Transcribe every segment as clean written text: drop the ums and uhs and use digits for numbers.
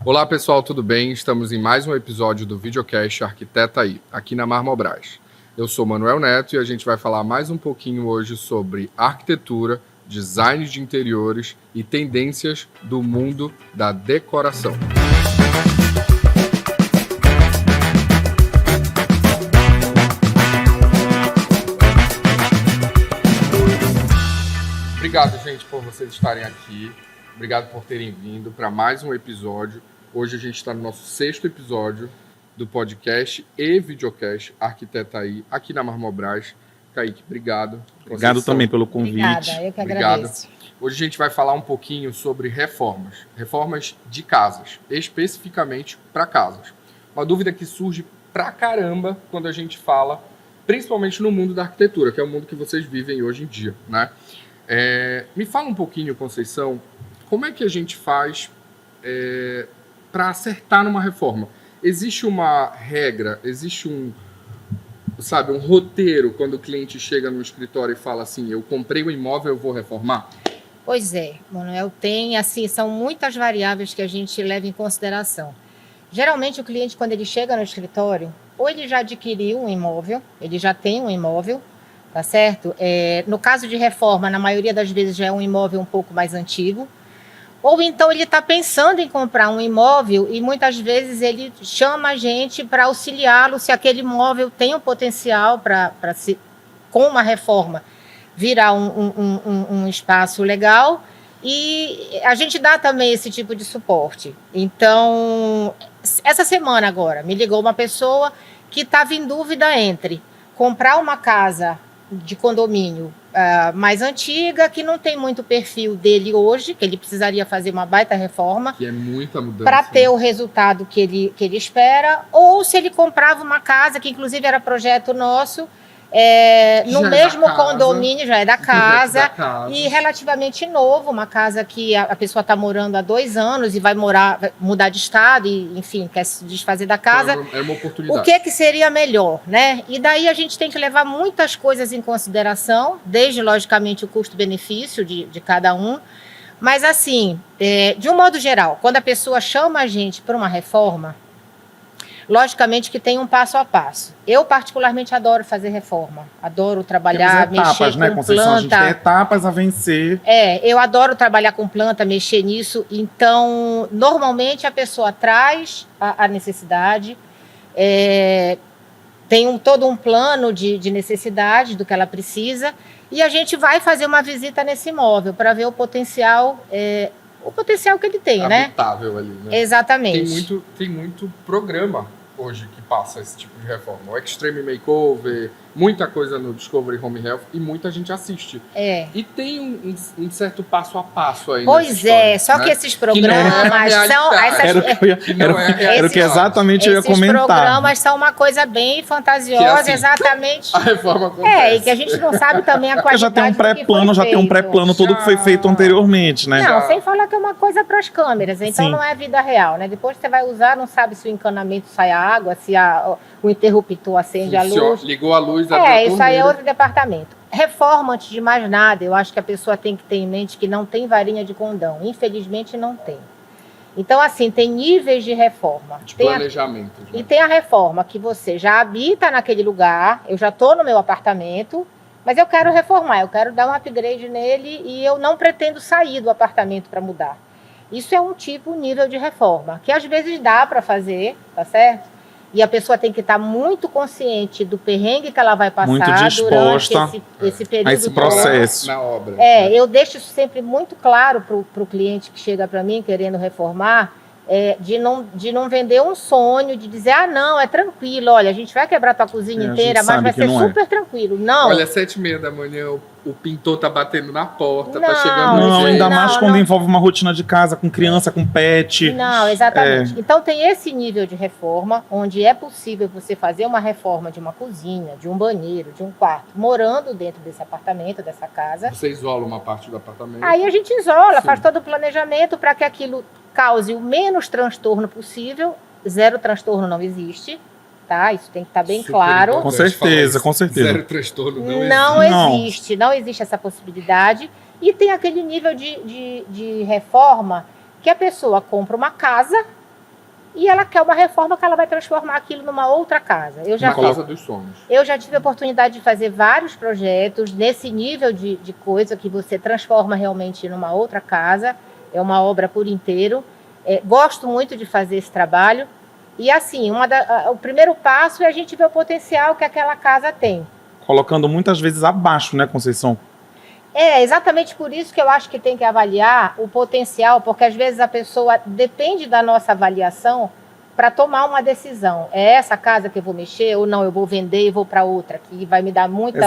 Olá pessoal, tudo bem? Estamos em mais um episódio do Videocast Arquiteta aí, aqui na Marmobras. Eu sou Manuel Neto e a gente vai falar mais um pouquinho hoje sobre arquitetura, design de interiores e tendências do mundo da decoração. Obrigado, gente, por vocês estarem aqui. Obrigado por terem vindo para mais um episódio. Hoje a gente está no nosso 6º episódio do podcast e videocast Arquiteta aí, aqui na Marmobras. Kaique, obrigado. Obrigado também pelo convite. Obrigada, eu que agradeço. Hoje a gente vai falar um pouquinho sobre reformas de casas, especificamente para casas. Uma dúvida que surge pra caramba quando a gente fala, principalmente no mundo da arquitetura, que é o mundo que vocês vivem hoje em dia, né? Me fala um pouquinho, Conceição, como é que a gente faz para acertar numa reforma? Existe uma regra, existe um roteiro quando o cliente chega no escritório e fala assim, eu comprei o imóvel, eu vou reformar? Pois é, Manuel, são muitas variáveis que a gente leva em consideração. Geralmente o cliente, quando ele chega no escritório, ou ele já adquiriu um imóvel, ele já tem um imóvel, tá certo? No caso de reforma, na maioria das vezes já é um imóvel um pouco mais antigo, ou então ele está pensando em comprar um imóvel e muitas vezes ele chama a gente para auxiliá-lo se aquele imóvel tem um potencial para com uma reforma, virar um espaço legal, e a gente dá também esse tipo de suporte. Então, essa semana agora, me ligou uma pessoa que estava em dúvida entre comprar uma casa de condomínio mais antiga, que não tem muito perfil dele hoje, que ele precisaria fazer uma baita reforma, que é muita mudança, para ter o resultado que ele espera, ou se ele comprava uma casa, que inclusive era projeto nosso, no mesmo condomínio, já é da casa, e relativamente novo, uma casa que a pessoa está morando há 2 anos e vai mudar de estado e, enfim, quer se desfazer da casa. Então, é uma oportunidade. O que seria melhor, né? E daí a gente tem que levar muitas coisas em consideração, desde, logicamente, o custo-benefício de cada um. Mas, assim, de um modo geral, quando a pessoa chama a gente para uma reforma, logicamente que tem um passo a passo. Eu, particularmente, adoro fazer reforma. Adoro trabalhar, etapas, mexer com Conceição? planta. A gente tem etapas a vencer. Eu adoro trabalhar com planta, mexer nisso. Então, normalmente, a pessoa traz a necessidade, tem todo um plano de necessidade do que ela precisa, e a gente vai fazer uma visita nesse imóvel para ver o potencial que ele tem, habitável, né? Ali, né? Exatamente. Tem muito programa hoje que passa esse tipo de reforma. O Extreme Makeover, muita coisa no Discovery Home Health, e muita gente assiste. E tem um certo passo a passo aí. Pois só que esses programas são... Era o que exatamente eu ia comentar. Esses programas são uma coisa bem fantasiosa, exatamente. A reforma acontece. E que a gente não sabe também a qualidade. Já tem um pré-plano, já tem um pré-plano, tudo que foi feito anteriormente, né? Não, sem falar que é uma coisa para as câmeras, então não é vida real, né? Depois você vai usar, não sabe se o encanamento sai a água, se o interruptor acende a luz. Ligou a luz, isso aí é outro departamento. Reforma, antes de mais nada, eu acho que a pessoa tem que ter em mente que não tem varinha de condão. Infelizmente, não tem. Então, assim, tem níveis de reforma. De planejamento. E tem a reforma que você já habita naquele lugar, eu já estou no meu apartamento, mas eu quero reformar, eu quero dar um upgrade nele e eu não pretendo sair do apartamento para mudar. Isso é um nível de reforma, que às vezes dá para fazer, tá certo? E a pessoa tem que estar muito consciente do perrengue que ela vai passar muito disposta durante esse período a esse processo. Na obra. Eu deixo isso sempre muito claro para o cliente que chega para mim querendo reformar, de não vender um sonho, de dizer, não, é tranquilo, olha, a gente vai quebrar tua cozinha inteira, mas vai ser super tranquilo. Não. Olha, 7h30 da manhã, o pintor tá batendo na porta, tá chegando... Não, ainda mais quando envolve uma rotina de casa, com criança, com pet. Não, exatamente. Então tem esse nível de reforma, onde é possível você fazer uma reforma de uma cozinha, de um banheiro, de um quarto, morando dentro desse apartamento, dessa casa. Você isola uma parte do apartamento. Aí a gente isola, faz todo o planejamento para que aquilo cause o menos transtorno possível. Zero transtorno não existe. Tá? Isso tem que estar bem claro. Com certeza, com certeza. Zero transtorno não existe. Não existe essa possibilidade. E tem aquele nível de reforma que a pessoa compra uma casa e ela quer uma reforma que ela vai transformar aquilo numa outra casa. Uma casa dos sonhos. Eu já tive a oportunidade de fazer vários projetos nesse nível de coisa que você transforma realmente numa outra casa. É uma obra por inteiro. Gosto muito de fazer esse trabalho. E assim, o primeiro passo é a gente ver o potencial que aquela casa tem. Colocando muitas vezes abaixo, né, Conceição? É exatamente por isso que eu acho que tem que avaliar o potencial, porque às vezes a pessoa depende da nossa avaliação para tomar uma decisão. É essa casa que eu vou mexer ou não? Eu vou vender e vou para outra, que vai me dar muita...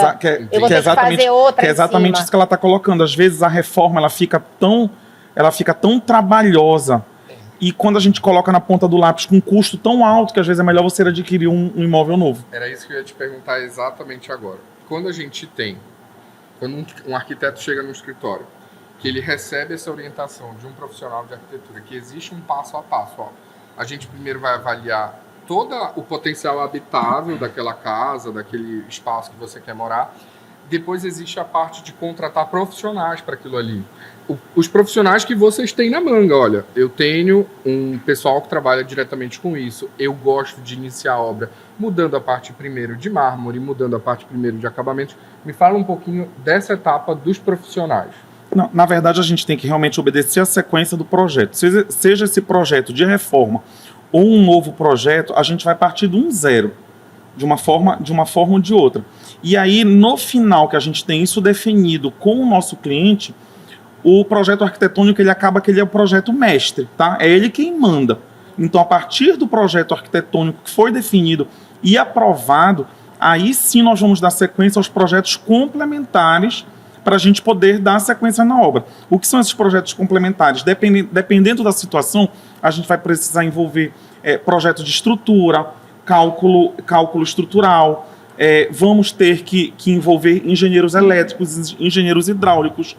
eu vou ter que fazer outra que é exatamente isso que ela está colocando. Às vezes a reforma ela fica tão trabalhosa e quando a gente coloca na ponta do lápis com um custo tão alto que às vezes é melhor você adquirir um imóvel novo. Era isso que eu ia te perguntar exatamente agora. Quando um arquiteto chega no escritório, que ele recebe essa orientação de um profissional de arquitetura, que existe um passo a passo, ó, a gente primeiro vai avaliar todo o potencial habitável daquela casa, daquele espaço que você quer morar. Depois existe a parte de contratar profissionais para aquilo ali. Os profissionais que vocês têm na manga, olha, eu tenho um pessoal que trabalha diretamente com isso, eu gosto de iniciar a obra mudando a parte primeiro de mármore, mudando a parte primeiro de acabamentos. Me fala um pouquinho dessa etapa dos profissionais. Não, na verdade, a gente tem que realmente obedecer a sequência do projeto. Seja esse projeto de reforma ou um novo projeto, a gente vai partir do 0, de uma forma ou de outra. E aí, no final, que a gente tem isso definido com o nosso cliente, o projeto arquitetônico ele acaba que ele é o projeto mestre, tá? É ele quem manda. Então, a partir do projeto arquitetônico que foi definido e aprovado, aí sim nós vamos dar sequência aos projetos complementares para a gente poder dar sequência na obra. O que são esses projetos complementares? Dependendo da situação, a gente vai precisar envolver projeto de estrutura, cálculo estrutural, vamos ter que envolver engenheiros elétricos, engenheiros hidráulicos.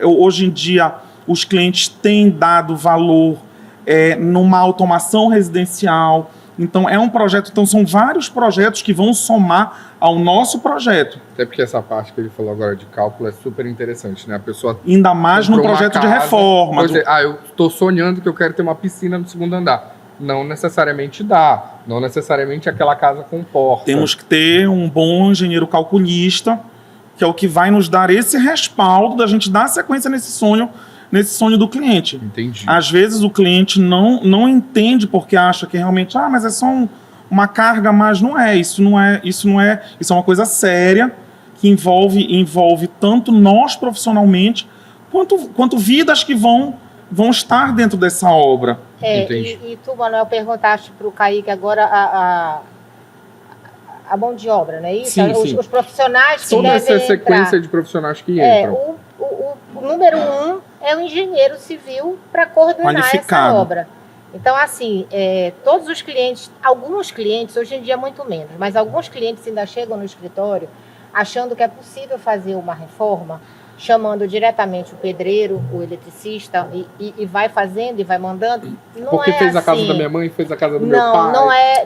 Hoje em dia, os clientes têm dado valor numa automação residencial. Então, é um projeto. Então, são vários projetos que vão somar ao nosso projeto. Até porque essa parte que ele falou agora de cálculo é super interessante, né? A pessoa... Ainda mais num projeto de reforma. Eu estou sonhando que eu quero ter uma piscina no segundo andar. Não necessariamente dá. Não necessariamente aquela casa comporta. Temos que ter um bom engenheiro calculista, que é o que vai nos dar esse respaldo da gente dar sequência nesse sonho do cliente. Entendi. Às vezes o cliente não entende porque acha que realmente, mas é só uma carga, mas não é. Isso é uma coisa séria que envolve tanto nós profissionalmente quanto vidas que vão estar dentro dessa obra. E tu, Manuel, perguntaste para o Kaique agora a mão de obra, não é isso? Sim. Os profissionais que toda devem essa sequência de profissionais que entram. O número 1 é o engenheiro civil para coordenar essa obra. Então, assim, todos os clientes, alguns clientes, hoje em dia muito menos, mas alguns clientes ainda chegam no escritório achando que é possível fazer uma reforma, chamando diretamente o pedreiro, o eletricista, e vai fazendo e vai mandando. Não porque fez assim. A casa da minha mãe, fez a casa do meu pai.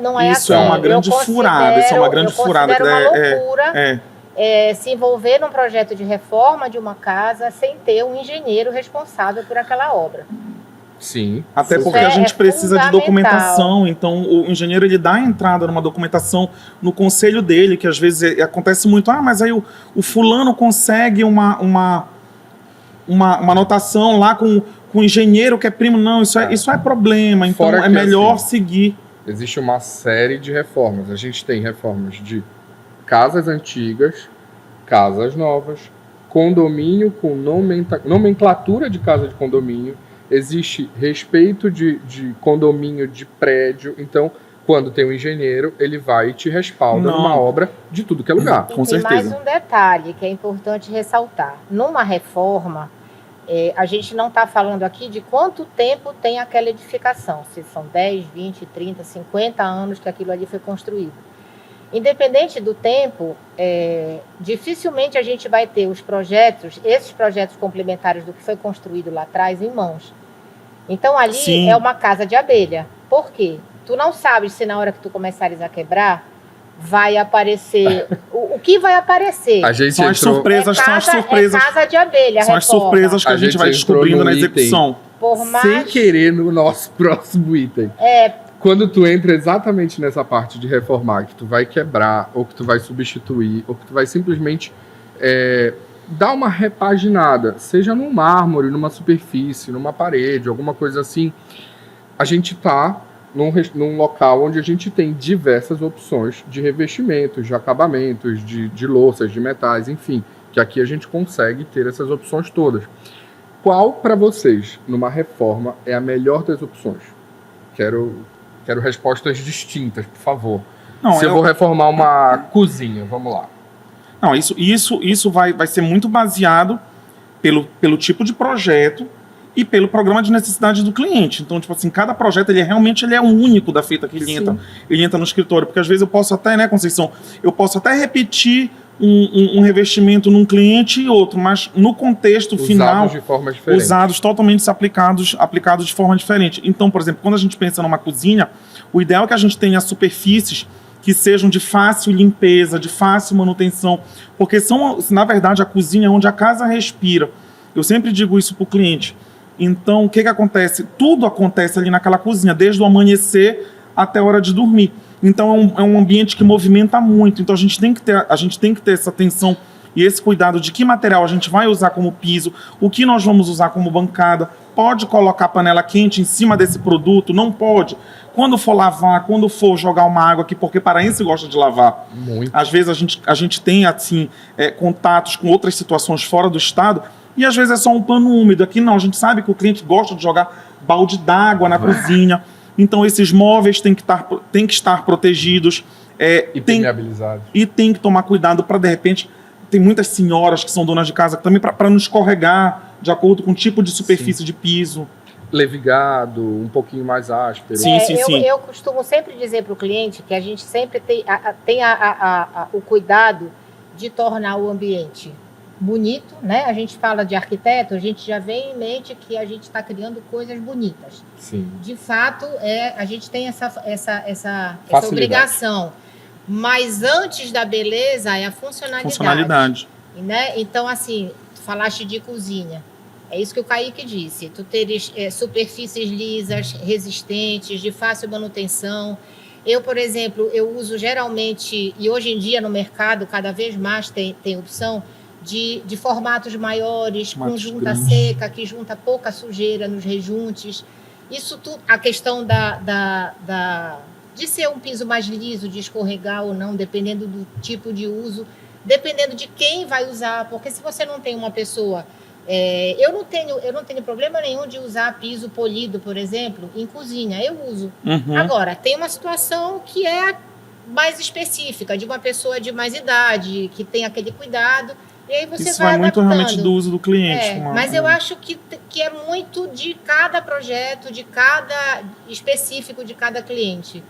Não é isso assim. É uma grande furada. Isso é uma grande furada. É uma loucura se envolver num projeto de reforma de uma casa sem ter um engenheiro responsável por aquela obra. Sim. Até porque a gente precisa de documentação, então o engenheiro ele dá a entrada numa documentação no conselho dele, que às vezes acontece muito, mas aí o fulano consegue uma anotação lá com o engenheiro que é primo. Não, isso é problema, então fora é melhor seguir. Existe uma série de reformas. A gente tem reformas de casas antigas, casas novas, condomínio com nomenclatura de casa de condomínio. Existe respeito de condomínio, de prédio. Então, quando tem um engenheiro, ele vai e te respalda numa obra de tudo que é lugar. Com certeza. Tem mais um detalhe que é importante ressaltar. Numa reforma, a gente não está falando aqui de quanto tempo tem aquela edificação. Se são 10, 20, 30, 50 anos que aquilo ali foi construído. Independente do tempo, dificilmente a gente vai ter esses projetos complementares do que foi construído lá atrás em mãos. Então ali Sim. É uma casa de abelha. Por quê? Tu não sabes se na hora que tu começares a quebrar, vai aparecer... o que vai aparecer? São as surpresas. É casa de abelha. São as surpresas que a gente vai descobrindo na exexeção. Por mais... Sem querer, no nosso próximo item. Quando tu entra exatamente nessa parte de reformar, que tu vai quebrar, ou que tu vai substituir, ou que tu vai simplesmente dar uma repaginada, seja num mármore, numa superfície, numa parede, alguma coisa assim, a gente tá num local onde a gente tem diversas opções de revestimentos, de acabamentos, de louças, de metais, enfim, que aqui a gente consegue ter essas opções todas. Qual, para vocês, numa reforma, é a melhor das opções? Quero respostas distintas, por favor. Se eu vou reformar uma cozinha, vamos lá. Não, isso vai ser muito baseado pelo tipo de projeto e pelo programa de necessidade do cliente. Então, tipo assim, cada projeto ele é único da feita que ele entra no escritório. Porque às vezes eu posso até, né, Conceição, eu posso até repetir um revestimento num cliente e outro, mas no contexto final, de forma diferente. Usados totalmente aplicados de forma diferente. Então, por exemplo, quando a gente pensa numa cozinha, o ideal é que a gente tenha superfícies que sejam de fácil limpeza, de fácil manutenção, porque na verdade, a cozinha é onde a casa respira. Eu sempre digo isso para o cliente. Então, o que acontece? Tudo acontece ali naquela cozinha, desde o amanhecer até a hora de dormir. Então, é um ambiente que movimenta muito. Então, a gente tem que ter essa atenção e esse cuidado de que material a gente vai usar como piso, o que nós vamos usar como bancada. Pode colocar panela quente em cima desse produto? Não pode. Quando for lavar, quando for jogar uma água aqui, porque paraense gosta de lavar. Muito. Às vezes a gente tem assim, contatos com outras situações fora do estado e às vezes é só um pano úmido. Aqui não, a gente sabe que o cliente gosta de jogar balde d'água na cozinha. Então esses móveis têm que estar protegidos. Impermeabilizados. E tem que tomar cuidado para, de repente, tem muitas senhoras que são donas de casa também para não escorregar de acordo com o tipo de superfície de piso. Levigado, um pouquinho mais áspero. Sim. Eu costumo sempre dizer para o cliente que a gente sempre tem o cuidado de tornar o ambiente bonito, né? A gente fala de arquiteto, a gente já vem em mente que a gente está criando coisas bonitas. Sim. De fato, a gente tem essa obrigação. Mas antes da beleza é a funcionalidade. Né? Então, assim, tu falaste de cozinha. É isso que o Kaique disse. Tu teres superfícies lisas, resistentes, de fácil manutenção. Eu, por exemplo, eu uso geralmente, e hoje em dia no mercado cada vez mais tem opção de formatos maiores, com junta seca, que junta pouca sujeira nos rejuntes. Isso tudo, a questão de ser um piso mais liso, de escorregar ou não, dependendo do tipo de uso, dependendo de quem vai usar, porque se você não tem uma pessoa... eu não tenho problema nenhum de usar piso polido, por exemplo, em cozinha, eu uso. Uhum. Agora, tem uma situação que é mais específica, de uma pessoa de mais idade, que tem aquele cuidado, e aí você Isso vai muito adaptando. realmente do uso do cliente. Mas eu acho que é muito de cada projeto, de cada específico de cada cliente.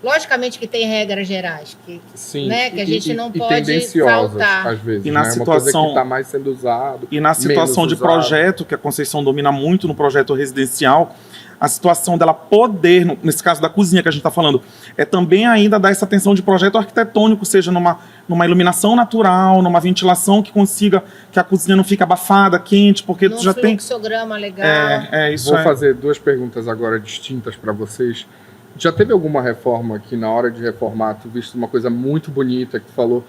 Logicamente que tem regras gerais, Sim, né, que a gente não pode tendenciosas, faltar. Às vezes, E na né? situação, uma coisa que está mais sendo usado. E na situação de projeto, que a Conceição domina muito no projeto residencial, a situação dela poder, nesse caso da cozinha que a gente está falando, é também ainda dar essa atenção de projeto arquitetônico, seja numa iluminação natural, numa ventilação que consiga que a cozinha não fique abafada, quente, porque tu já tem... fluxograma legal. Vou fazer duas perguntas agora distintas para vocês. Já teve alguma reforma que na hora de reformar tu viste uma coisa muito bonita que tu falou,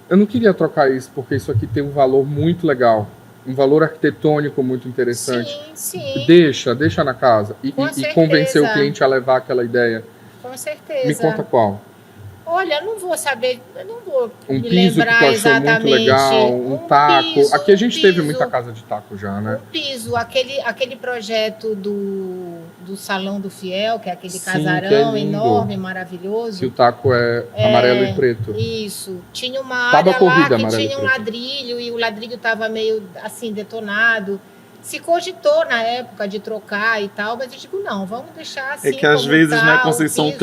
eu não queria trocar isso porque isso aqui tem um valor muito legal, um valor arquitetônico muito interessante. Sim. Deixa na casa e convencer o cliente a levar aquela ideia. Com certeza. Me conta qual. Olha, eu não vou saber, eu não vou um me piso lembrar que tu achou exatamente. Muito legal, um taco. Piso, aqui a gente teve muita casa de taco já, né? Um piso, aquele projeto do Salão do Fiel, que é aquele casarão que é enorme, maravilhoso. Que o taco é amarelo e preto. Isso. Tinha uma Tábua área corrida, lá que tinha um preto. ladrilho e o ladrilho estava meio assim detonado. Se cogitou na época de trocar e tal, mas eu digo, não, vamos deixar assim. É que às vezes, né, Conceição, o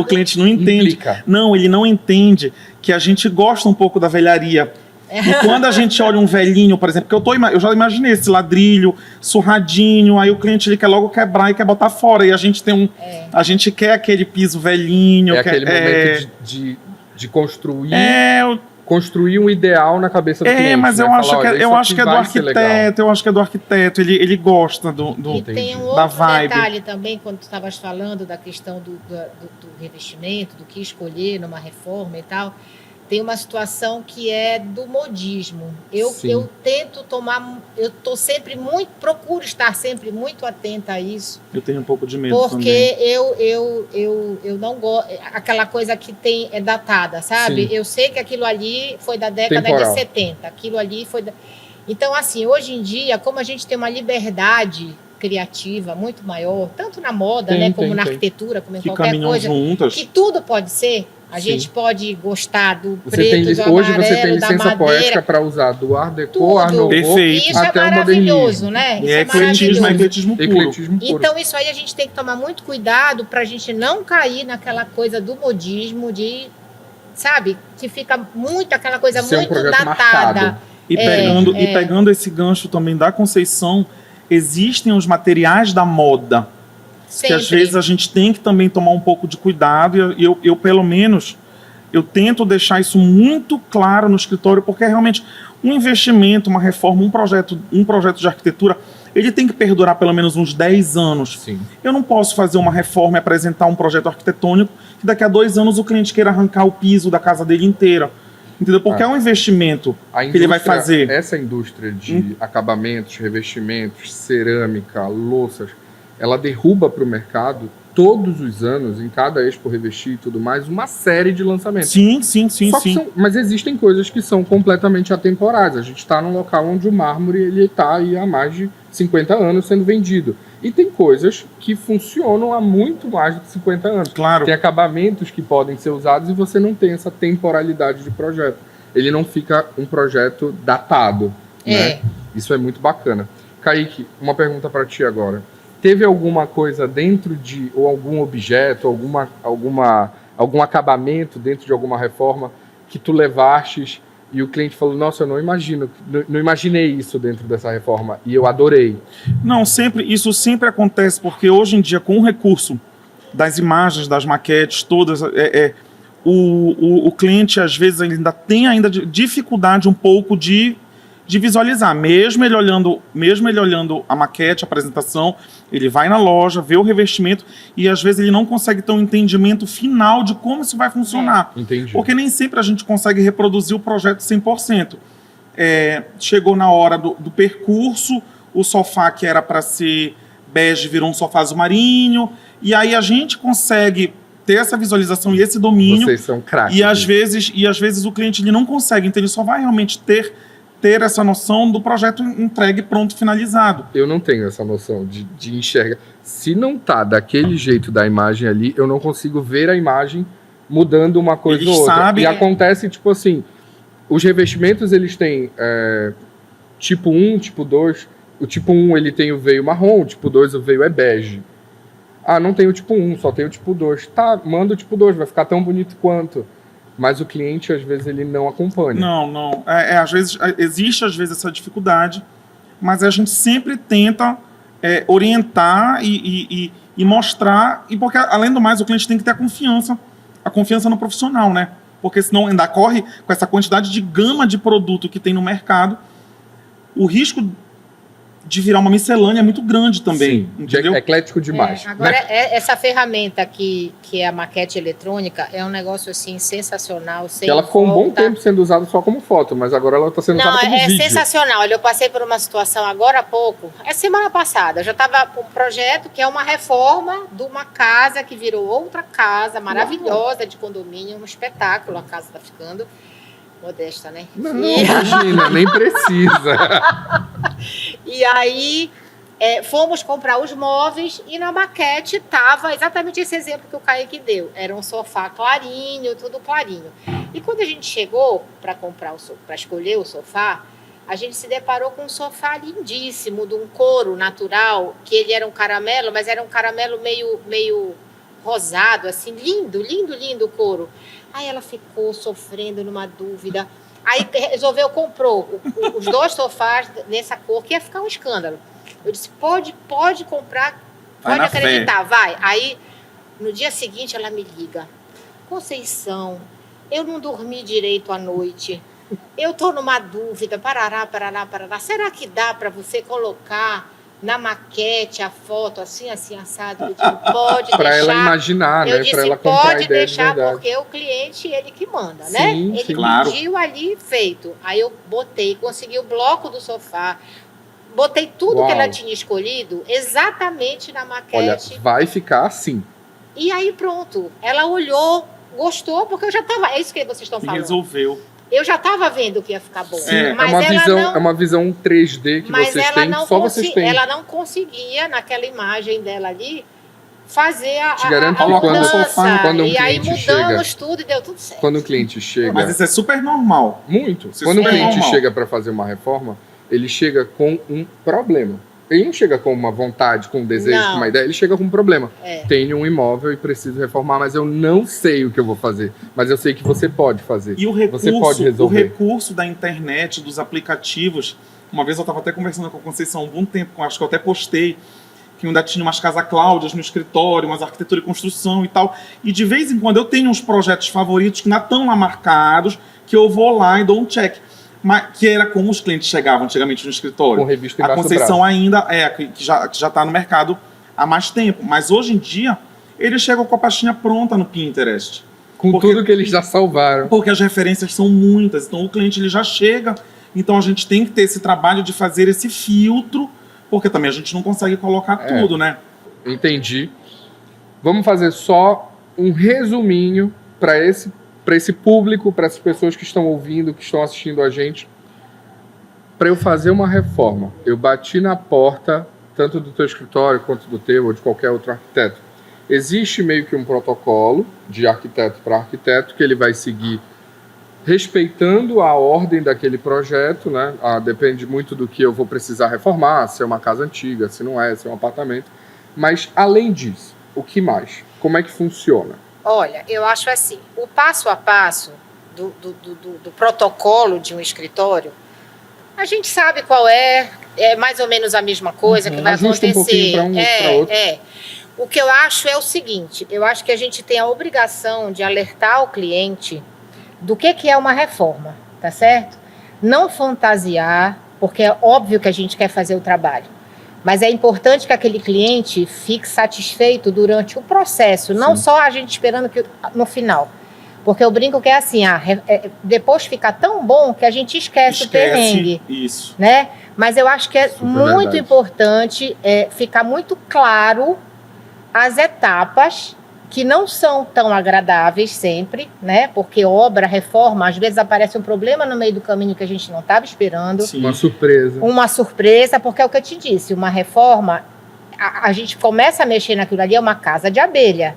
cliente não entende. Implica. Não, ele não entende que a gente gosta um pouco da velharia. E quando a gente olha um velhinho, por exemplo, porque eu já imaginei esse ladrilho surradinho, aí o cliente ele quer logo quebrar e quer botar fora. E a gente tem a gente quer aquele piso velhinho. Aquele momento de construir construir um ideal na cabeça do cliente. Mas né? eu acho que Olha, eu acho isso que é do aqui vai ser legal. arquiteto, eu acho que é do arquiteto, ele gosta do E tem um da outro vibe. detalhe também, quando tu estavas falando da questão do revestimento, do que escolher numa reforma e tal, tem uma situação que é do modismo. Eu tento tomar, eu estou sempre procuro estar sempre muito atenta a isso. Eu tenho um pouco de medo porque também. eu não gosto, aquela coisa que é datada, sabe? Sim. Eu sei que aquilo ali foi da década Temporal. de 70, aquilo ali foi Então, assim, hoje em dia, como a gente tem uma liberdade criativa muito maior, tanto na moda, né, como na arquitetura, como em que qualquer caminham coisa, juntas. que tudo pode ser. A Sim. gente pode gostar do Você preto, tem, do hoje amarelo, você tem da licença madeira, poética para usar do Art Deco, tudo. Art Nouveau, Perfeito. E isso até é o maravilhoso, modernismo. né? E Isso é ecletismo puro. Ecletismo puro. Então, isso aí a gente tem que tomar muito cuidado para a gente não cair naquela coisa do modismo, sabe? Que fica muito, aquela coisa Ser um muito projeto datada. marcado. E pegando esse gancho também da Conceição, existem os materiais da moda, que às vezes a gente tem que também tomar um pouco de cuidado, e eu pelo menos, eu tento deixar isso muito claro no escritório, porque é realmente um investimento, uma reforma, um projeto de arquitetura, ele tem que perdurar pelo menos uns 10 anos. Sim. Eu não posso fazer uma reforma e apresentar um projeto arquitetônico que daqui a 2 anos o cliente queira arrancar o piso da casa dele inteira. Entendeu? Porque é um investimento que ele vai fazer. Essa indústria de acabamentos, revestimentos, cerâmica, louças, ela derruba para o mercado todos os anos, em cada Expo Revestir e tudo mais, uma série de lançamentos. Sim. Mas existem coisas que são completamente atemporais. A gente está num local onde o mármore ele está aí há mais de 50 anos sendo vendido. E tem coisas que funcionam há muito mais de 50 anos. Claro. Tem acabamentos que podem ser usados e você não tem essa temporalidade de projeto. Ele não fica um projeto datado. Né? Isso é muito bacana. Kaique, uma pergunta para ti agora. Teve alguma coisa dentro ou algum objeto, algum acabamento dentro de alguma reforma que tu levastes e o cliente falou, nossa, eu não imaginei isso dentro dessa reforma e eu adorei? Não, isso sempre acontece, porque hoje em dia, com o recurso das imagens, das maquetes, todas, o cliente às vezes ainda tem dificuldade um pouco de visualizar, mesmo ele olhando a maquete, a apresentação, ele vai na loja, vê o revestimento e às vezes ele não consegue ter um entendimento final de como isso vai funcionar. Entendi. Porque nem sempre a gente consegue reproduzir o projeto 100%. Chegou na hora do percurso, o sofá que era para ser bege virou um sofá azul marinho, e aí a gente consegue ter essa visualização e esse domínio. Vocês são craques. E às vezes o cliente ele não consegue, então ele só vai realmente ter essa noção do projeto entregue, pronto, finalizado. Eu não tenho essa noção de enxergar. Se não tá daquele jeito da imagem ali, eu não consigo ver a imagem mudando uma coisa ou outra. E acontece, tipo assim, os revestimentos, eles têm tipo 1, tipo 2. O tipo 1, ele tem o veio marrom, o tipo 2, o veio é bege. Ah, não tem o tipo 1, só tem o tipo 2. Tá, manda o tipo 2, vai ficar tão bonito quanto. Mas o cliente, às vezes, ele não acompanha. Não. Às vezes, existe, essa dificuldade, mas a gente sempre tenta orientar e mostrar, e porque, além do mais, o cliente tem que ter a confiança no profissional, né? Porque senão ainda corre com essa quantidade de gama de produto que tem no mercado, o risco de virar uma miscelânea é muito grande também. Sim, entendeu? É eclético demais. Agora, essa ferramenta que é a maquete eletrônica é um negócio assim sensacional. Ela ficou um bom tempo sendo usada só como foto, mas agora ela está sendo usada como vídeo. É sensacional. Olha, eu passei por uma situação agora há pouco, semana passada, eu já estava com um projeto que é uma reforma de uma casa que virou outra casa maravilhosa de condomínio, um espetáculo, a casa está ficando. Modesta, né? Não, imagina, nem precisa. E aí, fomos comprar os móveis e na maquete estava exatamente esse exemplo que o Kaique deu. Era um sofá clarinho, tudo clarinho. E quando a gente chegou para escolher o sofá, a gente se deparou com um sofá lindíssimo, de um couro natural, que ele era um caramelo, mas era um caramelo meio rosado, assim, lindo o couro. Aí ela ficou sofrendo numa dúvida. Aí comprou os 2 sofás nessa cor, que ia ficar um escândalo. Eu disse, pode comprar, pode acreditar, vai. Aí, no dia seguinte, ela me liga. Conceição, eu não dormi direito à noite, eu estou numa dúvida, parará, será que dá para você colocar na maquete a foto assim, assim, assado? Eu digo, pode deixar. Para ela imaginar, eu né? disse, Para ela comprar pode a ideia deixar, de verdade. porque o cliente, ele que manda, Sim, né? Ele sim. Claro. pediu ali, feito. Aí eu botei, consegui o bloco do sofá, botei tudo Uau. que ela tinha escolhido exatamente na Olha, maquete. vai ficar assim. E aí pronto, ela olhou, gostou, porque eu já estava, é isso que vocês estão E falando. resolveu. Eu já estava vendo que ia ficar bom. Sim, É. Mas é uma visão 3D que mas vocês ela têm, não que só vocês têm. ela não conseguia, naquela imagem dela ali, fazer Te garanto a que quando- mudança. quando um e aí cliente mudamos tudo e deu tudo certo. Quando o cliente chega... Mas isso é super normal. Muito. Isso Quando o é cliente normal. chega para fazer uma reforma, ele chega com um problema. Ele não chega com uma vontade, com um desejo, Não. com uma ideia. Ele chega com um problema. É. Tenho um imóvel e preciso reformar, mas eu não sei o que eu vou fazer. Mas eu sei que você pode fazer. E o Você pode resolver. recurso da internet, dos aplicativos. Uma vez eu estava até conversando com a Conceição há algum tempo, acho que eu até postei, que ainda tinha umas casas Cláudias no escritório, umas arquitetura e construção e tal. E de vez em quando eu tenho uns projetos favoritos que ainda estão lá marcados, que eu vou lá e dou um check. Mas, que era como os clientes chegavam antigamente no escritório. Com revista A embaixo do Conceição braço. ainda que já está no mercado há mais tempo. Mas hoje em dia, eles chegam com a pastinha pronta no Pinterest. Com porque- tudo que eles já salvaram. Porque as referências são muitas. Então o cliente ele já chega. Então a gente tem que ter esse trabalho de fazer esse filtro, porque também a gente não consegue colocar tudo, né? Entendi. Vamos fazer só um resuminho para esse público, para essas pessoas que estão ouvindo, que estão assistindo a gente. Para eu fazer uma reforma, eu bati na porta, tanto do teu escritório quanto do teu ou de qualquer outro arquiteto. Existe meio que um protocolo de arquiteto para arquiteto que ele vai seguir respeitando a ordem daquele projeto, né? Depende muito do que eu vou precisar reformar, se é uma casa antiga, se não é, se é um apartamento. Mas, além disso, o que mais? Como é que funciona? Olha, eu acho assim, o passo a passo do protocolo de um escritório, a gente sabe qual é mais ou menos a mesma coisa que vai Ajusta um acontecer. pouquinho para um para outro. O que eu acho é o seguinte, eu acho que a gente tem a obrigação de alertar o cliente do que é uma reforma, tá certo? Não fantasiar, porque é óbvio que a gente quer fazer o trabalho. Mas é importante que aquele cliente fique satisfeito durante o processo, não só a gente esperando que no final. Porque eu brinco que é assim, depois fica tão bom que a gente esquece o perrengue, isso. né? Mas eu acho que é Super muito verdade. importante ficar muito claro as etapas que não são tão agradáveis sempre, né? Porque obra, reforma, às vezes aparece um problema no meio do caminho que a gente não estava esperando. Sim. Uma surpresa. Uma surpresa, porque é o que eu te disse, uma reforma, a gente começa a mexer naquilo ali, é uma casa de abelha.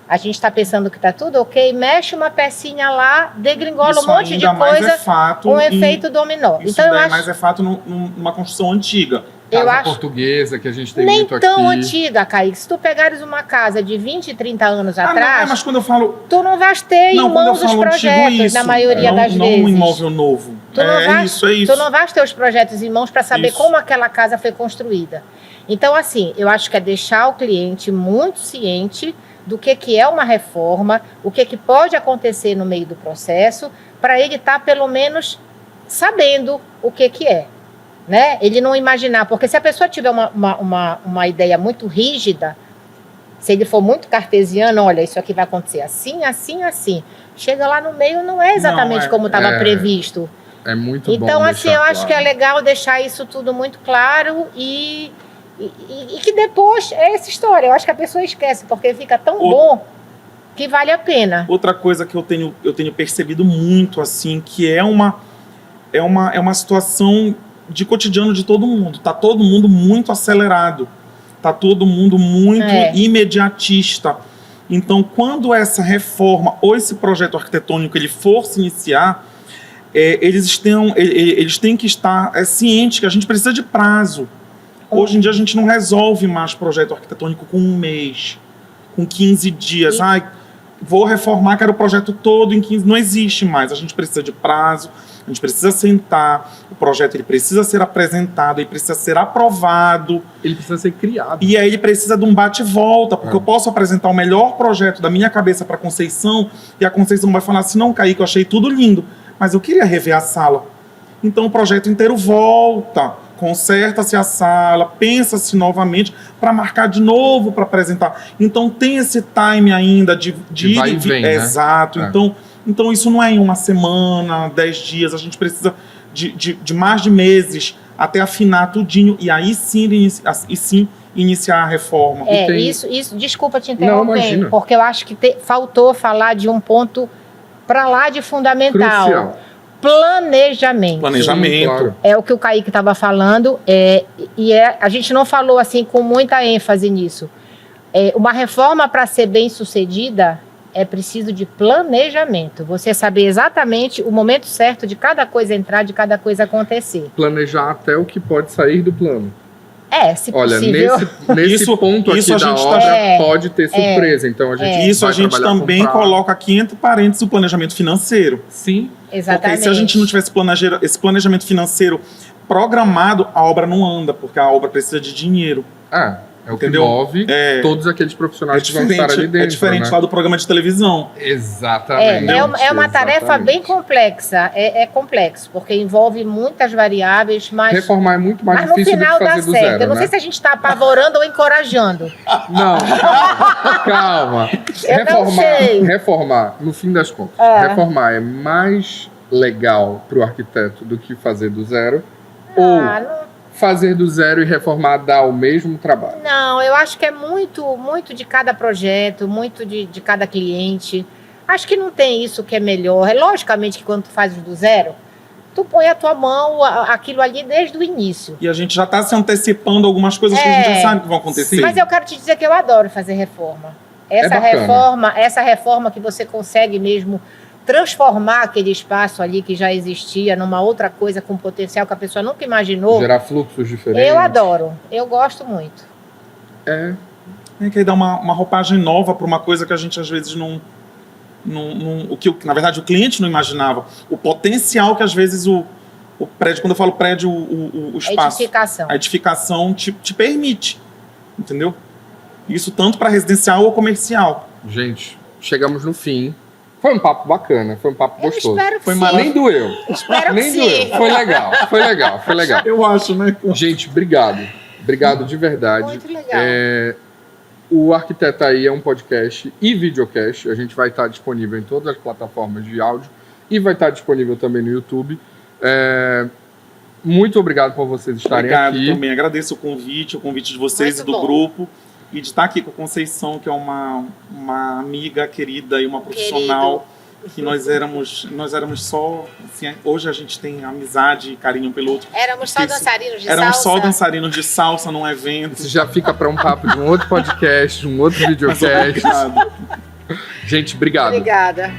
A gente está pensando que está tudo ok, mexe uma pecinha lá, degringola Isso um monte de ainda mais coisa, é fato um em- efeito dominó. Isso Então eu ainda acho mais é fato numa construção antiga. eu Casa acho portuguesa, que a gente tem nem muito tão aqui. antiga, Kaique. Se tu pegares uma casa de 20, 30 anos Não, atrás, mas quando eu falo... tu não vais ter em Não, quando eu mãos os falo antigo, projetos, isso. na maioria das não vezes. um imóvel novo. Tu não vais- É isso. Tu não vais ter os projetos em mãos para saber Isso. como aquela casa foi construída. Então, assim, eu acho que é deixar o cliente muito ciente do que é uma reforma, o que pode acontecer no meio do processo, para ele estar, pelo menos, sabendo o que é. Né? Ele não imaginar, porque se a pessoa tiver uma ideia muito rígida, se ele for muito cartesiano, olha, isso aqui vai acontecer assim, assim, assim. Chega lá no meio, não é exatamente Não, como estava é. previsto. É muito Então, bom assim, deixar eu acho que é claro. legal deixar isso tudo muito claro e que depois é essa história. Eu acho que a pessoa esquece, porque fica tão bom que vale a pena. Outra coisa que eu tenho percebido muito, assim, que é uma situação de cotidiano de todo mundo. Tá todo mundo muito acelerado. Tá todo mundo muito imediatista. Então, quando essa reforma ou esse projeto arquitetônico ele for se iniciar, eles têm que estar cientes que a gente precisa de prazo. Hoje em dia a gente não resolve mais projeto arquitetônico com um mês, com 15 dias. vou reformar, quero o projeto todo em 15, não existe mais. A gente precisa de prazo, a gente precisa sentar, o projeto ele precisa ser apresentado, ele precisa ser aprovado. Ele precisa ser criado. E aí ele precisa de um bate-volta, porque eu posso apresentar o melhor projeto da minha cabeça para a Conceição, e a Conceição vai falar assim, não, Kaique, eu achei tudo lindo, mas eu queria rever a sala. Então o projeto inteiro volta, conserta-se a sala, pensa-se novamente para marcar de novo para apresentar. Então tem esse time ainda de ir vai e vem, né? Exato. Então isso não é em uma semana, 10 dias, a gente precisa de mais de meses até afinar tudinho e aí sim iniciar a reforma. Isso, desculpa te Não, interromper, imagina. porque eu acho que faltou falar de um ponto para lá de fundamental. Crucial. Planejamento. Sim, claro. É o que o Kaique estava falando, a gente não falou assim com muita ênfase nisso. Uma reforma para ser bem sucedida é preciso de planejamento. Você saber exatamente o momento certo de cada coisa entrar, de cada coisa acontecer. Planejar até o que pode sair do plano. Se Olha, possível. nesse ponto aqui a da gente obra pode ter surpresa. Então a gente Isso vai a gente trabalhar também com prazo. coloca aqui entre parênteses o planejamento financeiro. Sim. Exatamente. Porque se a gente não tivesse esse planejamento financeiro programado, a obra não anda, porque a obra precisa de dinheiro. É o Entendeu? que move todos aqueles profissionais que vão estar ali dentro. É diferente né? lá do programa de televisão. Exatamente. É uma tarefa exatamente. bem complexa. É complexo, porque envolve muitas variáveis, mas Reformar é muito mais mas no difícil do final que dá fazer do certo. zero, Eu não né? sei se a gente está apavorando ou encorajando. Não, calma. Eu não sei. Reformar, no fim das contas, reformar é mais legal para o arquiteto do que fazer do zero? Ou fazer do zero e reformar dá o mesmo trabalho? Não, eu acho que é muito de cada projeto, muito de cada cliente. Acho que não tem isso que é melhor. Logicamente que quando tu faz do zero, tu põe a tua mão, aquilo ali desde o início. E a gente já está se antecipando algumas coisas que a gente já sabe que vão acontecer. Sim. Mas eu quero te dizer que eu adoro fazer reforma. bacana. Essa reforma que você consegue mesmo transformar aquele espaço ali que já existia numa outra coisa com potencial que a pessoa nunca imaginou. Gerar fluxos diferentes. Eu adoro. Eu gosto muito. Que aí dá uma roupagem nova para uma coisa que a gente às vezes não na verdade o cliente não imaginava. O potencial que às vezes o prédio, quando eu falo prédio, o espaço, a edificação te permite, entendeu? Isso tanto para residencial ou comercial. Gente, chegamos no fim. Foi um papo bacana, foi um papo gostoso. Espero que Foi sim. Nem doeu. Espero Nem que doeu. sim. Foi legal. Eu acho, né? Gente, obrigado. Obrigado de verdade. Muito legal. O Arquiteta aí é um podcast e videocast. A gente vai estar disponível em todas as plataformas de áudio e vai estar disponível também no YouTube. Muito obrigado por vocês estarem aqui. Também agradeço o convite de vocês Muito e do bom. grupo. E de estar aqui com a Conceição, que é uma amiga querida e uma profissional. Que nós éramos só... Assim, hoje a gente tem amizade e carinho pelo outro. Éramos só dançarinos de Éramos salsa. só dançarinos de salsa num evento. Isso já fica para um papo de um outro podcast, de um outro videocast. Obrigado. Gente, obrigado. Obrigada.